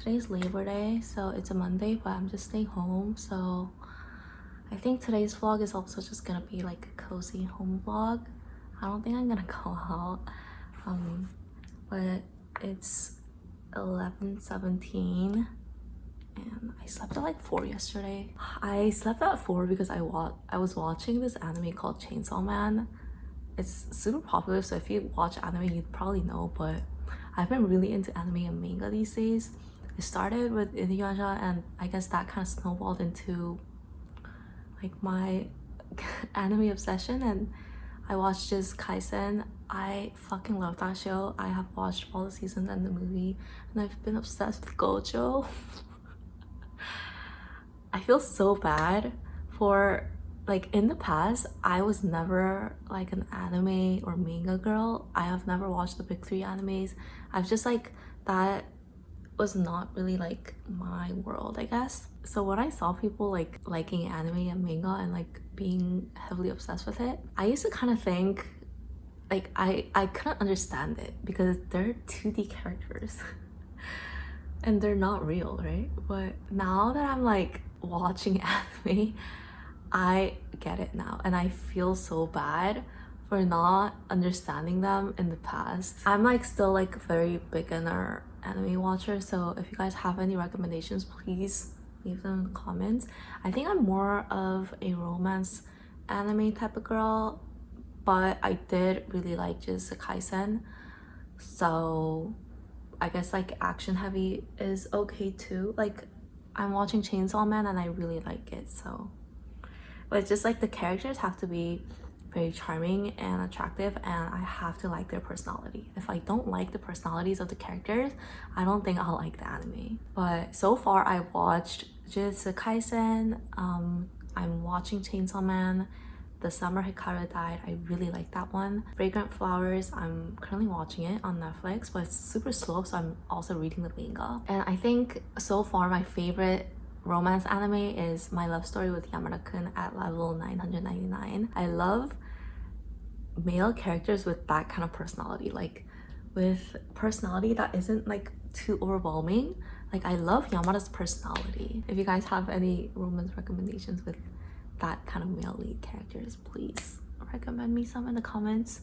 Today's Labor Day, so it's a Monday, but I'm just staying home. So I think today's vlog is also just gonna be like a cozy home vlog. I don't think I'm gonna go out, but it's 11:17 and I slept at like 4 yesterday. I slept at 4 because I was watching this anime called Chainsaw Man. It's super popular, so if you watch anime you'd probably know, but I've been really into anime and manga these days. It started with Inuyasha and I guess that kind of snowballed into like my anime obsession, and I watched this Kaisen. I fucking love that show. I have watched all the seasons and the movie, and I've been obsessed with Gojo. I feel so bad for, like, in the past I was never like an anime or manga girl. I have never watched the big three animes. I've just like, that was not really like my world, I guess. So when I saw people like liking anime and manga and like being heavily obsessed with it, I used to kind of think like I couldn't understand it because they're 2D characters and they're not real, right? But now that I'm like watching anime, I get it now, and I feel so bad for not understanding them in the past. I'm like still like a very beginner anime watcher, so if you guys have any recommendations, please leave them in the comments. I think I'm more of a romance anime type of girl, but I did really like just Kaisen, so I guess like action heavy is okay too. Like, I'm watching Chainsaw Man and I really like it, so. But it's just like the characters have to be very charming and attractive, and I have to like their personality. If I don't like the personalities of the characters, I don't think I'll like the anime. But so far I watched Jujutsu Kaisen, I'm watching Chainsaw Man, The Summer Hikaru Died. I really like that one. Fragrant Flowers, I'm currently watching it on Netflix, but it's super slow, so I'm also reading the manga. And I think so far my favorite romance anime is My Love Story with Yamada-kun at level 999. I love male characters with that kind of personality, like with personality that isn't like too overwhelming. Like, I love Yamada's personality. If you guys have any romance recommendations with that kind of male lead characters, please recommend me some in the comments.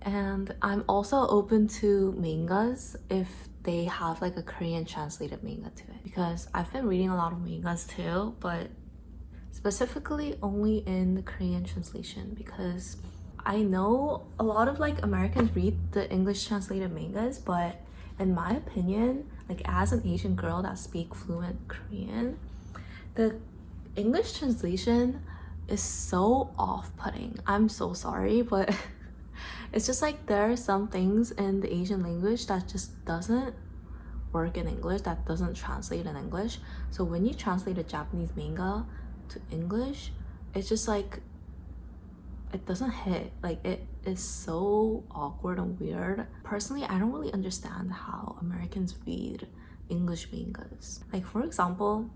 And I'm also open to mangas if they have like a Korean translated manga to it, because I've been reading a lot of mangas too, but specifically only in the Korean translation, because I know a lot of like Americans read the English translated mangas, but in my opinion, like as an Asian girl that speaks fluent Korean, the English translation is so off-putting. I'm so sorry, but it's just like there are some things in the Asian language that just doesn't work in English, that doesn't translate in English. So when you translate a Japanese manga to English, it's just like, it doesn't hit. Like, it is so awkward and weird. Personally, I don't really understand how Americans read English mangas. Like, for example,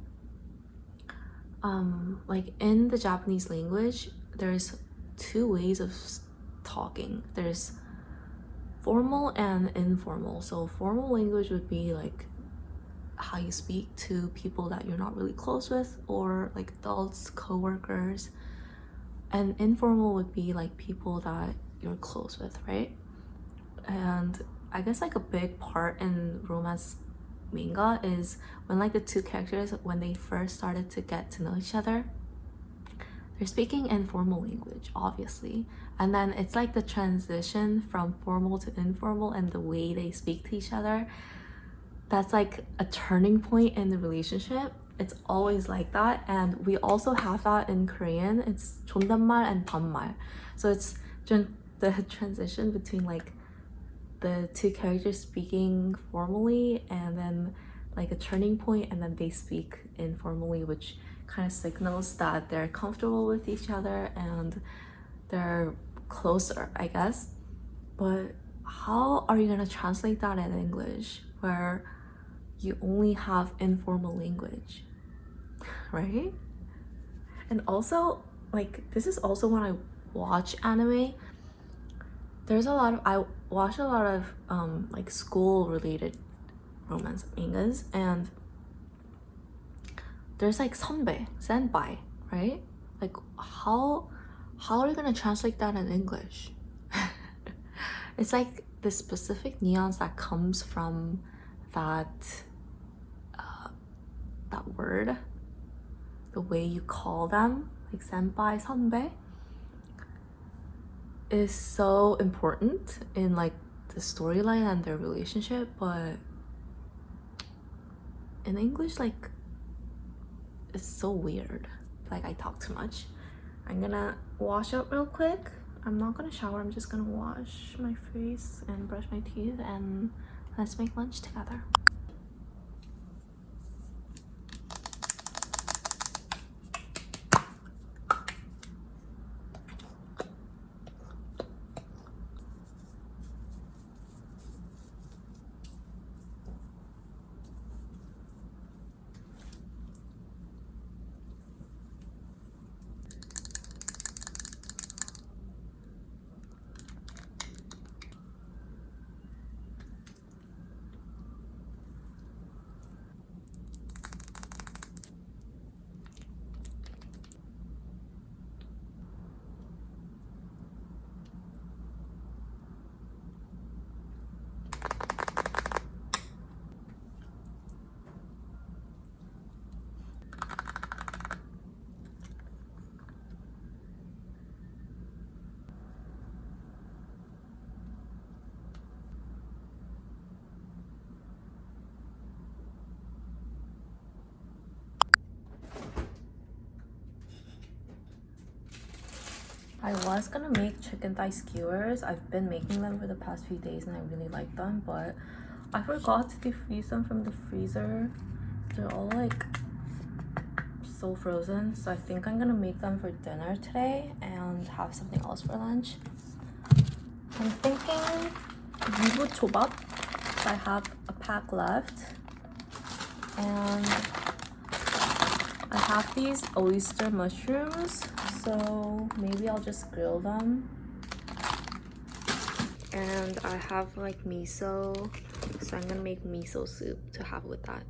like in the Japanese language, there's two ways of talking. There's formal and informal. So formal language would be like how you speak to people that you're not really close with, or like adults, co-workers. And informal would be like people that you're close with, right? And I guess like a big part in romance manga is when like the two characters, when they first started to get to know each other, they're speaking in formal language, obviously, and then it's like the transition from formal to informal and the way they speak to each other, that's like a turning point in the relationship. It's always like that, and we also have that in Korean. It's 존댓말 and 반말. So it's the transition between like the two characters speaking formally, and then like a turning point, and then they speak informally, which kind of signals that they're comfortable with each other and they're closer, I guess. But how are you gonna translate that in English where you only have informal language, right? And also, like, this is also when I watch anime, I watch a lot of like school related romance mangas, and there's like 선배, senpai, right? Like how are you gonna translate that in English? It's like the specific nuance that comes from that that word, the way you call them, like senpai, 선배, is so important in like the storyline and their relationship. But in English, like, it's so weird. Like, I talk too much. I'm gonna wash up real quick. I'm not gonna shower, I'm just gonna wash my face and brush my teeth, and let's make lunch together. I was gonna make chicken thigh skewers. I've been making them for the past few days and I really like them, but I forgot to defreeze them from the freezer. They're all like so frozen, so I think I'm gonna make them for dinner today and have something else for lunch. I'm thinking yubu chobap. I have a pack left, and I have these oyster mushrooms, so maybe I'll just grill them. And I have like miso, so I'm gonna make miso soup to have with that.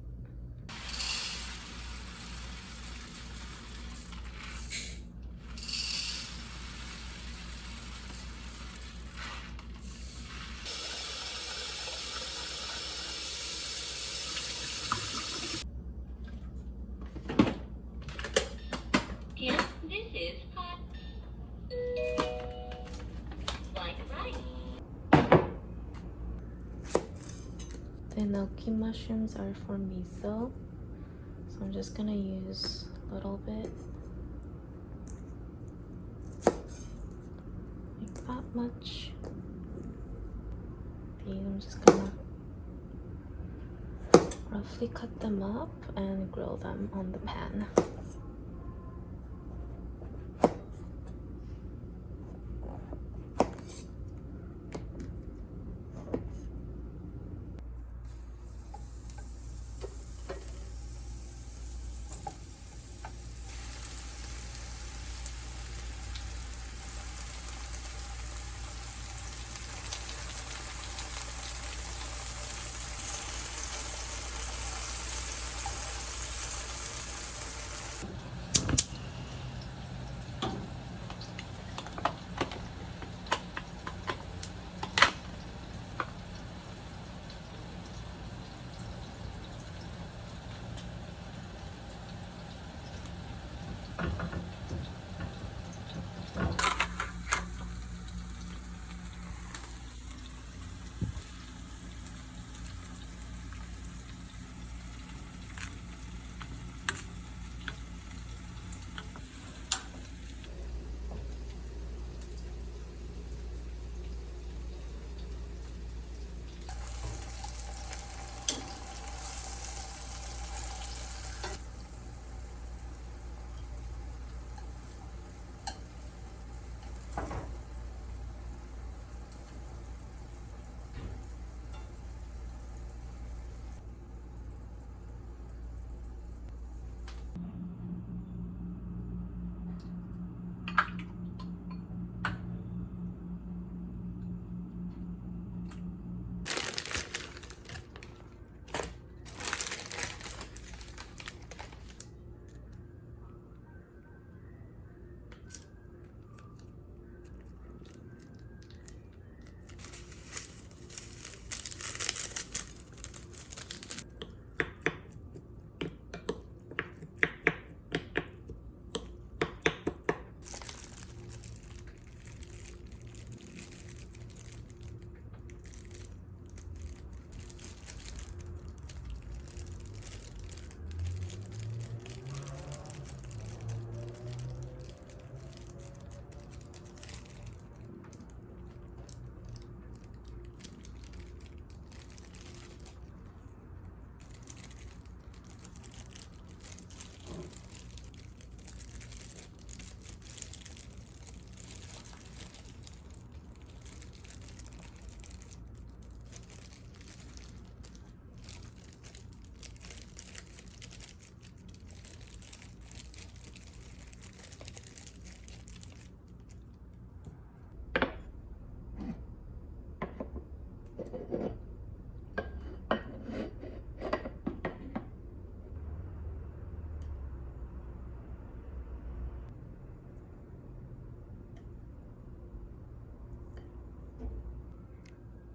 Yes, this is hot. Like rice. The enoki mushrooms are for miso, so I'm just gonna use a little bit, like that much. These I'm just gonna roughly cut them up and grill them on the pan.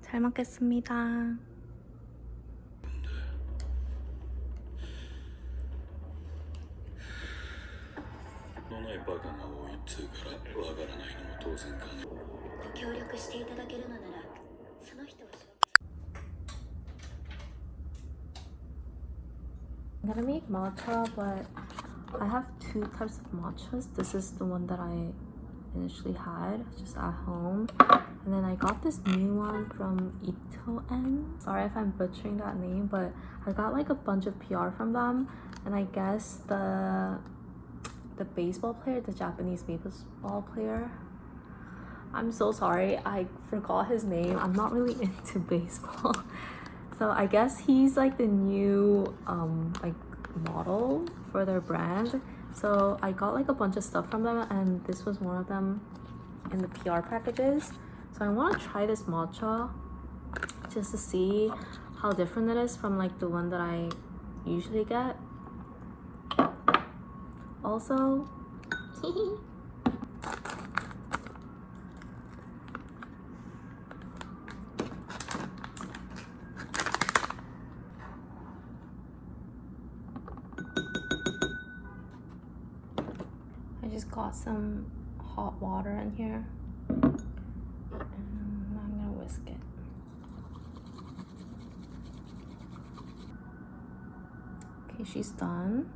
잘 먹겠습니다. I'm gonna make matcha, but I have two types of matchas. This is the one that I initially had just at home, and then I got this new one from Itoen. Sorry if I'm butchering that name, but I got like a bunch of PR from them, and I guess the baseball player, the Japanese baseball player, I'm so sorry, I forgot his name. I'm not really into baseball. So I guess he's like the new like model for their brand. So I got like a bunch of stuff from them, and this was one of them in the PR packages. So I want to try this matcha just to see how different it is from like the one that I usually get. Also, I just got some hot water in here, and I'm gonna whisk it. Okay, she's done.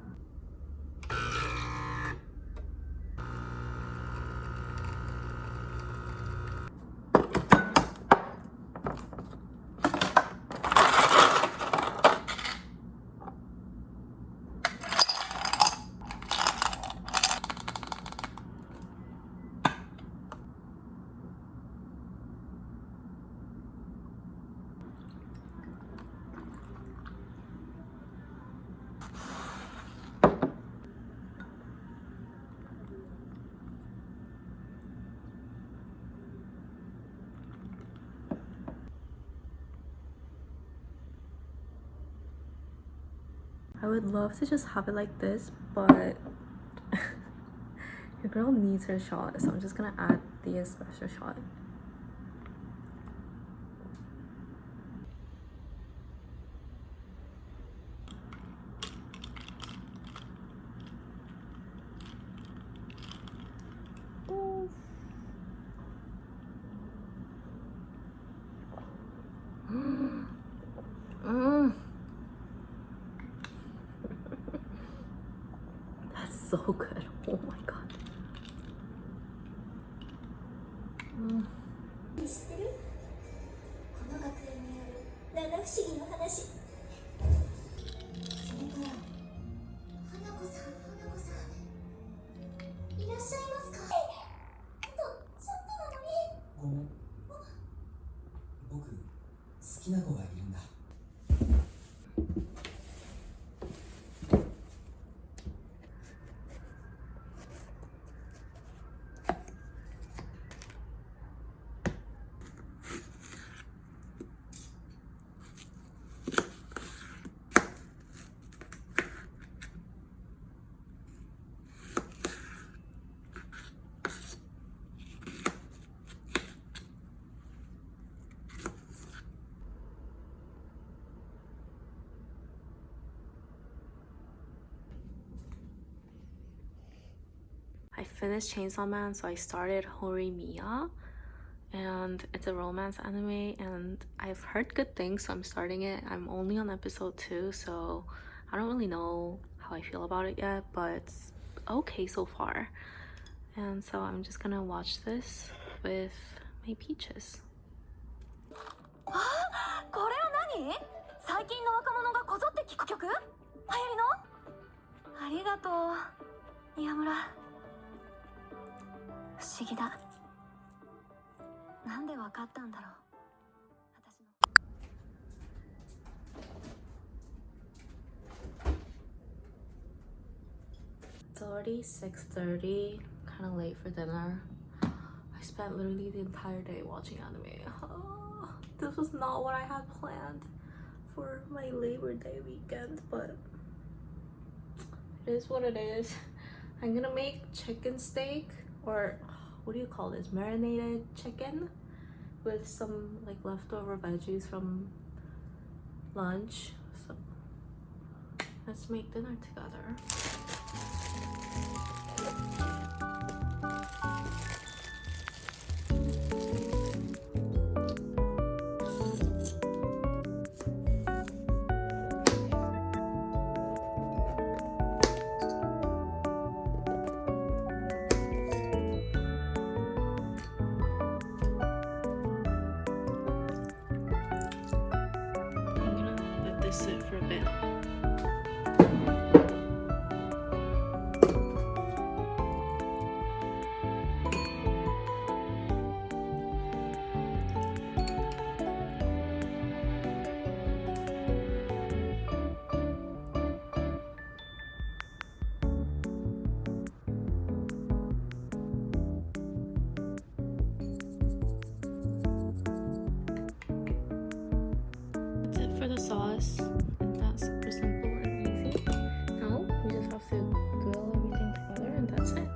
I would love to just have it like this, but your girl needs her shot, so I'm just gonna add the espresso shot. Ooh. That's so good. Oh my god. 知ってる？この学園にある七不思議の話。それから花子さん、花子さん、いらっしゃいますか？ちょっとなのに。ごめん。僕好きな子がいるんだ。I finished Chainsaw Man, so I started Horimiya, and it's a romance anime, and I've heard good things, so I'm starting it. I'm only on episode 2, so I don't really know how I feel about it yet, but it's okay so far. And so I'm just gonna watch this with my peaches. これは何？最近の若者がこぞって聴く曲？流行りの？ありがとう、宮村。不思議だ。なんでわかったんだろう。私の。It's already 6:30, kind of late for dinner. I spent literally the entire day watching anime. This was not what I had planned for my Labor Day weekend, but it is what it is. I'm gonna make chicken steak, or what do you call this? Marinated chicken with some like leftover veggies from lunch. So let's make dinner together. I'm gonna let this sit for a bit. That's it for the sauce, and that's super simple and easy. Now we just have to grill everything together, and that's it.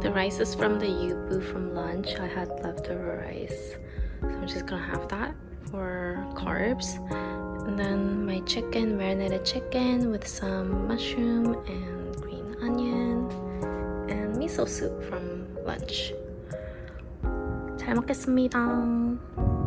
The rice is from the yubu from lunch. I had leftover rice, so I'm just gonna have that for carbs. And then my chicken, marinated chicken with some mushroom and green onion, and miso soup from lunch. 잘 먹겠습니다.